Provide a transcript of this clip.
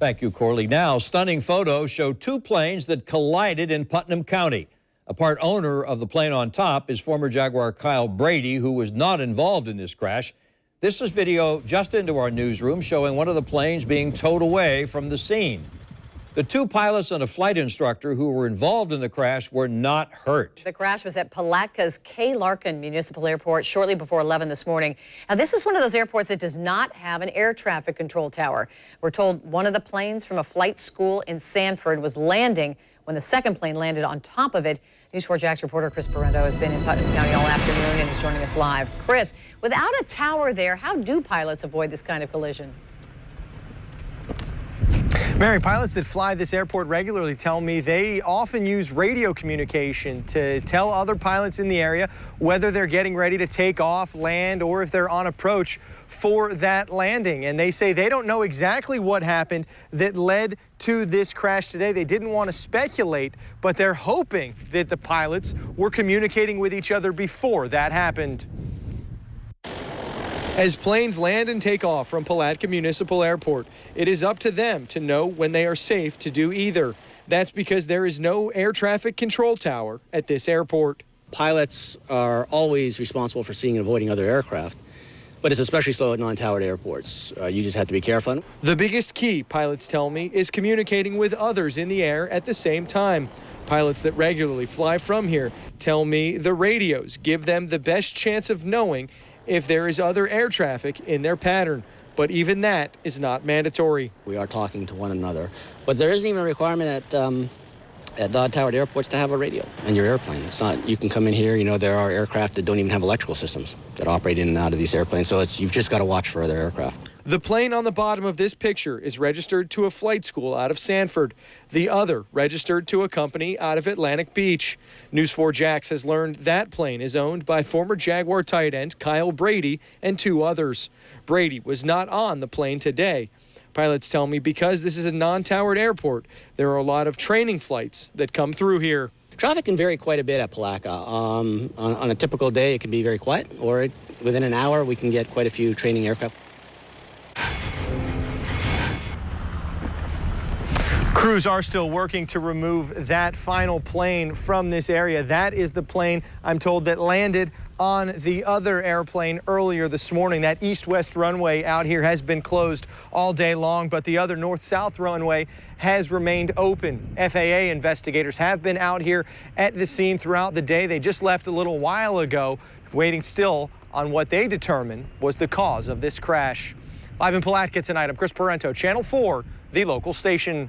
Thank you, Corley. Now, stunning photos show two planes that collided in Putnam County. A part owner of the plane on top is former Jaguar Kyle Brady, who was not involved in this crash. This is video just into our newsroom showing one of the planes being towed away from the scene. The two pilots and a flight instructor who were involved in the crash were not hurt. The crash was at Palatka's K. Larkin Municipal Airport shortly before 11 this morning. Now, this is one of those airports that does not have an air traffic control tower. We're told one of the planes from a flight school in Sanford was landing when the second plane landed on top of it. News 4 Jax reporter Chris Parento has been in Putnam County all afternoon and is joining us live. Chris, without a tower there, how do pilots avoid this kind of collision? Mary, pilots that fly this airport regularly tell me they often use radio communication to tell other pilots in the area whether they're getting ready to take off, land, or if they're on approach for that landing. And they say they don't know exactly what happened that led to this crash today. They didn't want to speculate, but they're hoping that the pilots were communicating with each other before that happened. As planes land and take off from Palatka Municipal Airport, it is up to them to know when they are safe to do either. That's because there is no air traffic control tower at this airport. Pilots are always responsible for seeing and avoiding other aircraft, but it's especially slow at non-towered airports. You just have to be careful. The biggest key, pilots tell me, is communicating with others in the air at the same time. Pilots that regularly fly from here tell me the radios give them the best chance of knowing if there is other air traffic in their pattern, but even that is not mandatory. We are talking to one another, but there isn't even a requirement at non-towered airports to have a radio in your airplane. It's not, you can come in here, you know, there are aircraft that don't even have electrical systems that operate in and out of these airplanes, so you've just got to watch for other aircraft. The plane on the bottom of this picture is registered to a flight school out of Sanford. The other registered to a company out of Atlantic Beach. News 4 Jax has learned that plane is owned by former Jaguar tight end Kyle Brady and two others. Brady was not on the plane today. Pilots tell me because this is a non-towered airport, there are a lot of training flights that come through here. Traffic can vary quite a bit at Palatka. On a typical day, it can be very quiet, or within an hour, we can get quite a few training aircraft. Crews are still working to remove that final plane from this area. That is the plane, I'm told, that landed on the other airplane earlier this morning. That east-west runway out here has been closed all day long, but the other north-south runway has remained open. FAA investigators have been out here at the scene throughout the day. They just left a little while ago, waiting still on what they determine was the cause of this crash. Live in Palatka tonight, I'm Chris Parento, Channel 4, the local station.